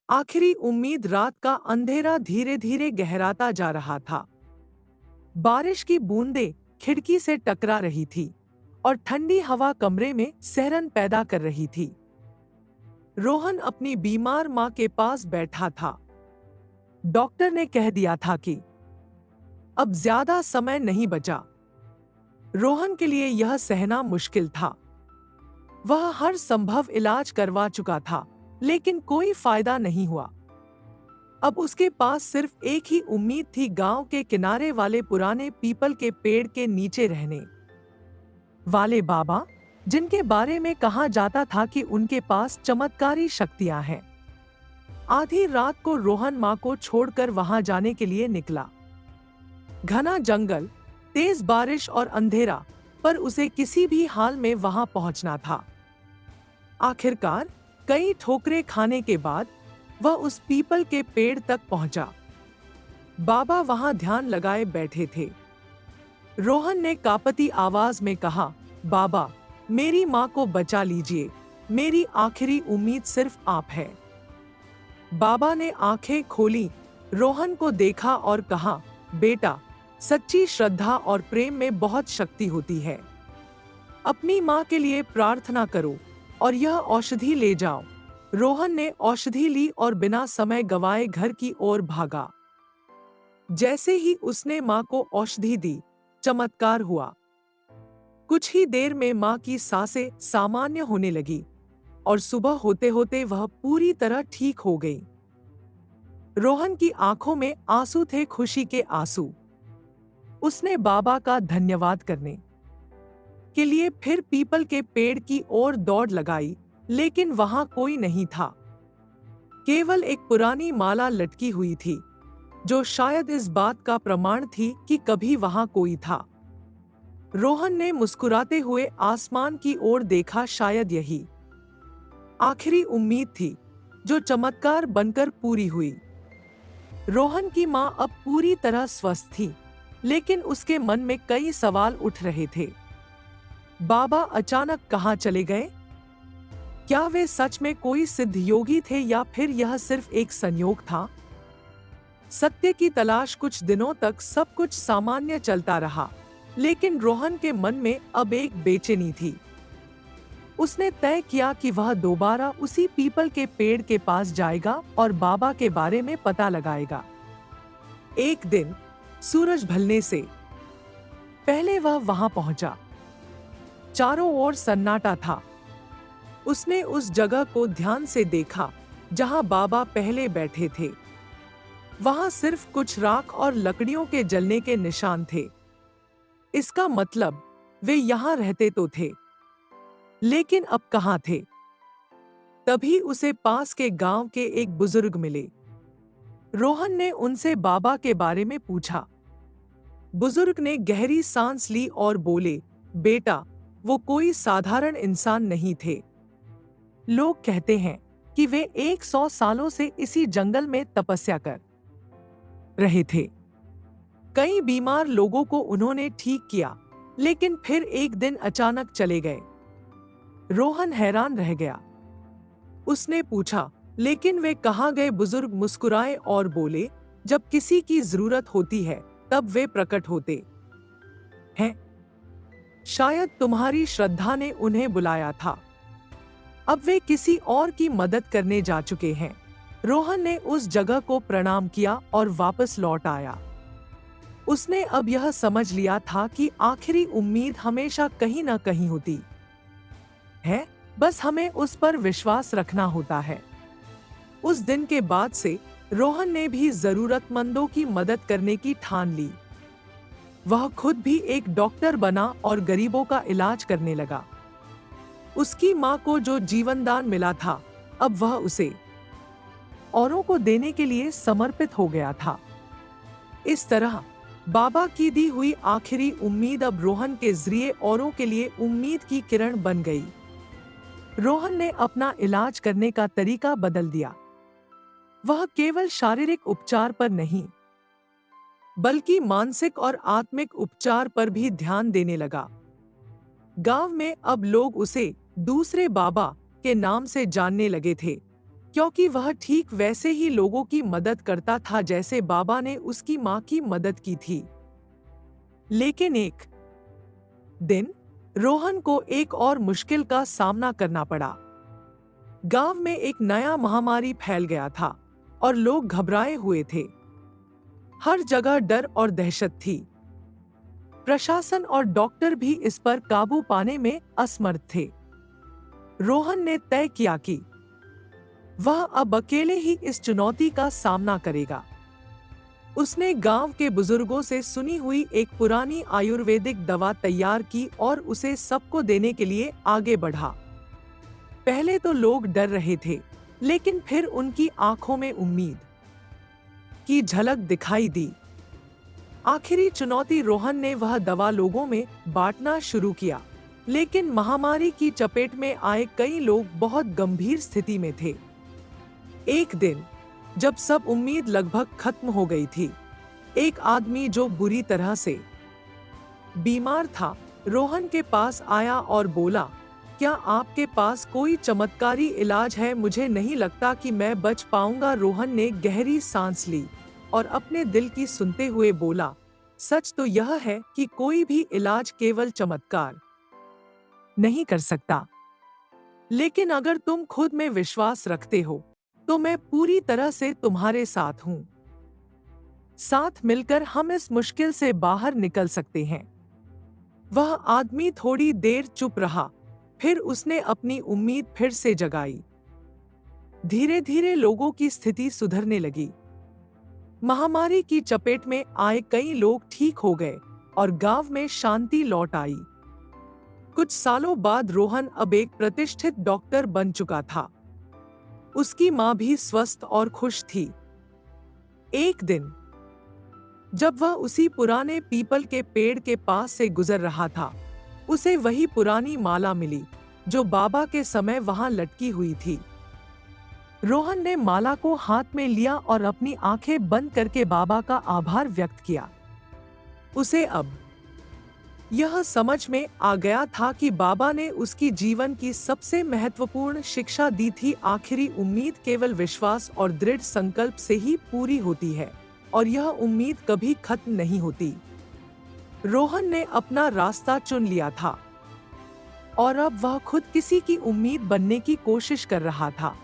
आखिरी उम्मीद रात का अंधेरा धीरे धीरे गहराता जा रहा था। बारिश की बूंदें खिड़की से टकरा रही थी और ठंडी हवा कमरे में सहरन पैदा कर रही थी। रोहन अपनी बीमार माँ के पास बैठा था। डॉक्टर ने कह दिया था कि अब ज्यादा समय नहीं बचा। रोहन के लिए यह सहना मुश्किल था। वह हर संभव इलाज करवा चुका था, लेकिन कोई फायदा नहीं हुआ। अब उसके पास सिर्फ एक ही उम्मीद थी, गांव के किनारे वाले पुराने पीपल के पेड़ के नीचे रहने वाले बाबा, जिनके बारे में कहा जाता था कि उनके पास चमत्कारी शक्तियां हैं। आधी रात को रोहन माँ को छोड़कर वहां जाने के लिए निकला। घना जंगल, तेज बारिश और अंधेरा, पर उसे किसी भी हाल में वहां पहुंचना था। आखिरकार कई ठोकरें खाने के बाद वह उस पीपल के पेड़ तक पहुंचा। बाबा वहां ध्यान लगाए बैठे थे। रोहन ने कांपती आवाज में कहा, बाबा, मेरी माँ को बचा लीजिए, मेरी आखिरी उम्मीद सिर्फ आप है। बाबा ने आंखें खोली, रोहन को देखा और कहा, बेटा, सच्ची श्रद्धा और प्रेम में बहुत शक्ति होती है। अपनी माँ के लिए प्रार्थना करो और यह औषधि ले जाओ। रोहन ने औषधि ली और बिना समय गवाए घर की ओर भागा। जैसे ही उसने माँ को औषधि दी, चमत्कार हुआ। कुछ ही देर में माँ की सांसें सामान्य होने लगी और सुबह होते होते वह पूरी तरह ठीक हो गई। रोहन की आंखों में आंसू थे, खुशी के आंसू। उसने बाबा का धन्यवाद करने के लिए फिर पीपल के पेड़ की ओर दौड़ लगाई, लेकिन वहां कोई नहीं था। केवल एक पुरानी माला लटकी हुई थी, जो शायद इस बात का प्रमाण थी कि कभी वहां कोई था। रोहन ने मुस्कुराते हुए आसमान की ओर देखा, शायद यही आखिरी उम्मीद थी, जो चमत्कार बनकर पूरी हुई। रोहन की मां अब पूरी तरह स्वस्थ थी, लेकिन उसके मन में कई सवाल उठ रहे थे। बाबा अचानक कहाँ चले गए? क्या वे सच में कोई सिद्ध योगी थे या फिर यह सिर्फ एक संयोग था? सत्य की तलाश कुछ दिनों तक सब कुछ सामान्य चलता रहा, लेकिन रोहन के मन में अब एक बेचैनी थी। उसने तय किया कि वह दोबारा उसी पीपल के पेड़ के पास जाएगा और बाबा के बारे में पता लगाएगा। एक दिन सूरज ढलने से पहले वह वहां पहुंचा। चारों ओर सन्नाटा था। उसने उस जगह को ध्यान से देखा जहां बाबा पहले बैठे थे। वहां सिर्फ कुछ राख और लकड़ियों के जलने के निशान थे। इसका मतलब वे यहां रहते तो थे, लेकिन अब कहां थे? तभी उसे पास के गांव के एक बुजुर्ग मिले। रोहन ने उनसे बाबा के बारे में पूछा। बुजुर्ग ने गहरी सांस ली और बोले, बेटा, वो कोई साधारण इंसान नहीं थे। लोग कहते हैं कि वे 100 सालों से इसी जंगल में तपस्या कर रहे थे। कई बीमार लोगों को उन्होंने ठीक किया, लेकिन फिर एक दिन अचानक चले गए। रोहन हैरान रह गया। उसने पूछा, लेकिन वे कहाँ गए? बुजुर्ग मुस्कुराए और बोले, जब किसी की जरूरत होती है तब वे प्रकट होते हैं। शायद तुम्हारी श्रद्धा ने उन्हें बुलाया था। अब वे किसी और की मदद करने जा चुके हैं। रोहन ने उस जगह को प्रणाम किया और वापस लौट आया। उसने अब यह समझ लिया था कि आखिरी उम्मीद हमेशा कहीं न कहीं होती है, बस हमें उस पर विश्वास रखना होता है। उस दिन के बाद से रोहन ने भी जरूरतमंदों की मदद करने की ठान ली। वह खुद भी एक डॉक्टर बना और गरीबों का इलाज करने लगा। उसकी माँ को जो जीवनदान मिला था, अब वह उसे औरों को देने के लिए समर्पित हो गया था। इस तरह बाबा की दी हुई आखिरी उम्मीद अब रोहन के जरिए औरों के लिए उम्मीद की किरण बन गई। रोहन ने अपना इलाज करने का तरीका बदल दिया। वह केवल शारीरिक उपचार पर नहीं, बल्कि मानसिक और आत्मिक उपचार पर भी ध्यान देने लगा। गांव में अब लोग उसे दूसरे बाबा के नाम से जानने लगे थे, क्योंकि वह ठीक वैसे ही लोगों की मदद करता था जैसे बाबा ने उसकी माँ की मदद की थी। लेकिन एक दिन रोहन को एक और मुश्किल का सामना करना पड़ा। गांव में एक नया महामारी फैल गया था और लोग घबराए हुए थे। हर जगह डर और दहशत थी। प्रशासन और डॉक्टर भी इस पर काबू पाने में असमर्थ थे। रोहन ने तय किया कि वह अब अकेले ही इस चुनौती का सामना करेगा। उसने गांव के बुजुर्गों से सुनी हुई एक पुरानी आयुर्वेदिक दवा तैयार की और उसे सबको देने के लिए आगे बढ़ा। पहले तो लोग डर रहे थे, लेकिन फिर उनकी आंखों में उम्मीद की झलक दिखाई दी। आखिरी चुनौती रोहन ने वह दवा लोगों में बांटना शुरू किया, लेकिन महामारी की चपेट में आए कई लोग बहुत गंभीर स्थिति में थे। एक दिन जब सब उम्मीद लगभग खत्म हो गई थी, एक आदमी जो बुरी तरह से बीमार था रोहन के पास आया और बोला, क्या आपके पास कोई चमत्कारी इलाज है? मुझे नहीं लगता कि मैं बच पाऊंगा। रोहन ने गहरी सांस ली और अपने दिल की सुनते हुए बोला, सच तो यह है कि कोई भी इलाज केवल चमत्कार नहीं कर सकता, लेकिन अगर तुम खुद में विश्वास रखते हो तो मैं पूरी तरह से तुम्हारे साथ हूं। साथ मिलकर हम इस मुश्किल से बाहर निकल सकते हैं। वह आदमी थोड़ी देर चुप रहा, फिर उसने अपनी उम्मीद फिर से जगाई। धीरे धीरे लोगों की स्थिति सुधरने लगी। महामारी की चपेट में आए कई लोग ठीक हो गए और गांव में शांति लौट आई। कुछ सालों बाद रोहन अब एक प्रतिष्ठित डॉक्टर बन चुका था। उसकी मां भी स्वस्थ और खुश थी। एक दिन जब वह उसी पुराने पीपल के पेड़ के पास से गुजर रहा था, उसे वही पुरानी माला मिली जो बाबा के समय वहां लटकी हुई थी। रोहन ने माला को हाथ में लिया और अपनी आंखें बंद करके बाबा का आभार व्यक्त किया। उसे अब यह समझ में आ गया था कि बाबा ने उसकी जीवन की सबसे महत्वपूर्ण शिक्षा दी थी। आखिरी उम्मीद केवल विश्वास और दृढ़ संकल्प से ही पूरी होती है, और यह उम्मीद कभी खत्म नहीं होती। रोहन ने अपना रास्ता चुन लिया था और अब वह खुद किसी की उम्मीद बनने की कोशिश कर रहा था।